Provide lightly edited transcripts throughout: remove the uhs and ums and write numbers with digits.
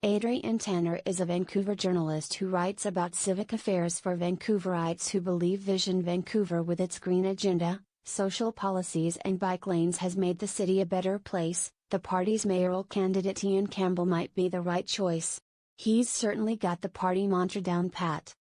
Adrienne Tanner is a Vancouver journalist who writes about civic affairs for Vancouverites who believe Vision Vancouver with its green agenda, social policies and bike lanes has made the city a better place. The party's mayoral candidate Ian Campbell might be the right choice. He's certainly got the party mantra down pat.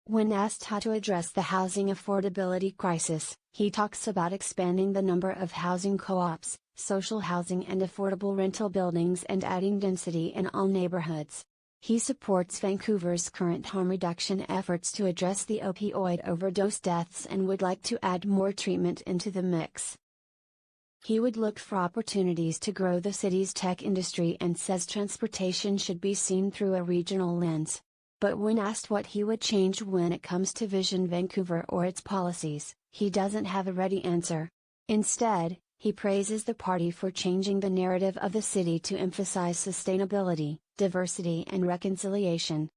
When asked how to address the housing affordability crisis, he talks about expanding the number of housing co-ops, social housing and affordable rental buildings and adding density in all neighborhoods. He supports Vancouver's current harm reduction efforts to address the opioid overdose deaths and would like to add more treatment into the mix. He would look for opportunities to grow the city's tech industry and says transportation should be seen through a regional lens. But when asked what he would change when it comes to Vision Vancouver or its policies, he doesn't have a ready answer. Instead, he praises the party for changing the narrative of the city to emphasize sustainability, diversity and reconciliation.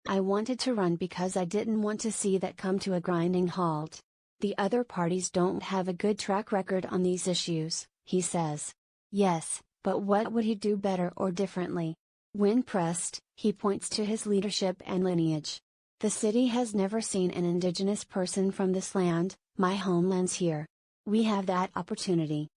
"I wanted to run because I didn't want to see that come to a grinding halt. The other parties don't have a good track record on these issues," he says. Yes, but what would he do better or differently? When pressed, he points to his leadership and lineage. "The city has never seen an Indigenous person from this land, my homeland's here. We have that opportunity."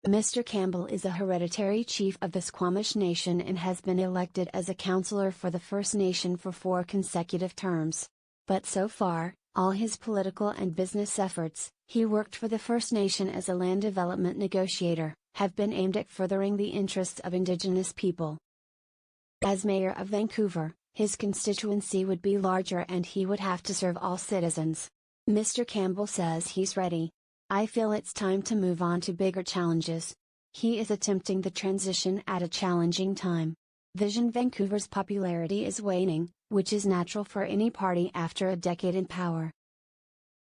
Mr. Campbell is a hereditary chief of the Squamish Nation and has been elected as a councillor for the First Nation for 4 consecutive terms. But so far, all his political and business efforts, he worked for the First Nation as a land development negotiator, have been aimed at furthering the interests of Indigenous people. As mayor of Vancouver, his constituency would be larger and he would have to serve all citizens. Mr. Campbell says he's ready. "I feel it's time to move on to bigger challenges." He is attempting the transition at a challenging time. Vision Vancouver's popularity is waning, which is natural for any party after a decade in power.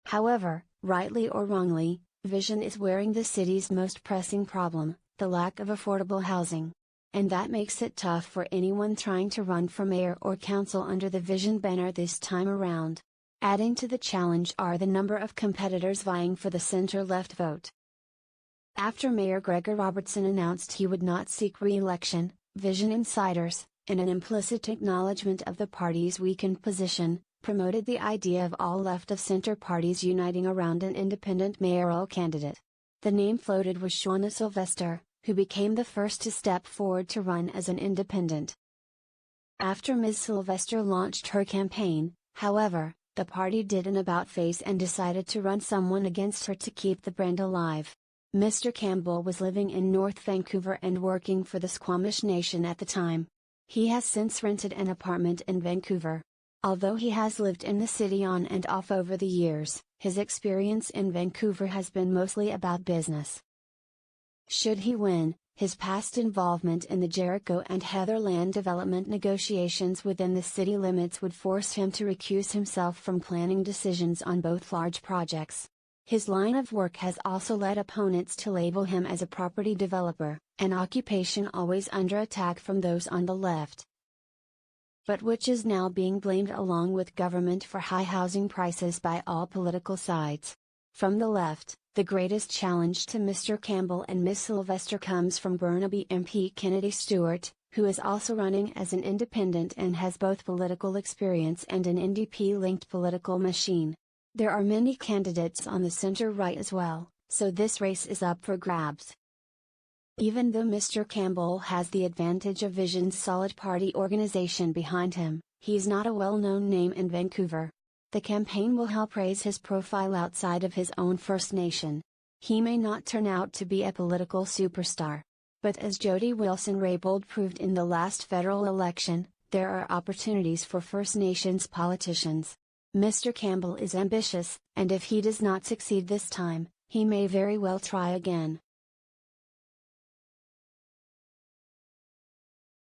However, rightly or wrongly, Vision is wearing the city's most pressing problem, the lack of affordable housing. And that makes it tough for anyone trying to run for mayor or council under the Vision banner this time around. Adding to the challenge are the number of competitors vying for the center-left vote. After Mayor Gregor Robertson announced he would not seek re-election, Vision insiders, in an implicit acknowledgement of the party's weakened position, promoted the idea of all left-of-center parties uniting around an independent mayoral candidate. The name floated was Shauna Sylvester, who became the first to step forward to run as an independent. After Ms. Sylvester launched her campaign, however, the party did an about-face and decided to run someone against her to keep the brand alive. Mr. Campbell was living in North Vancouver and working for the Squamish Nation at the time. He has since rented an apartment in Vancouver. Although he has lived in the city on and off over the years, his experience in Vancouver has been mostly about business. Should he win, his past involvement in the Jericho and Heather land development negotiations within the city limits would force him to recuse himself from planning decisions on both large projects. His line of work has also led opponents to label him as a property developer, an occupation always under attack from those on the left, but which is now being blamed along with government for high housing prices by all political sides. From the left, the greatest challenge to Mr. Campbell and Ms. Sylvester comes from Burnaby MP Kennedy Stewart, who is also running as an independent and has both political experience and an NDP-linked political machine. There are many candidates on the center-right as well, so this race is up for grabs. Even though Mr. Campbell has the advantage of Vision's solid party organization behind him, he's not a well-known name in Vancouver. The campaign will help raise his profile outside of his own First Nation. He may not turn out to be a political superstar. But as Jody Wilson-Raybould proved in the last federal election, there are opportunities for First Nations politicians. Mr. Campbell is ambitious, and if he does not succeed this time, he may very well try again.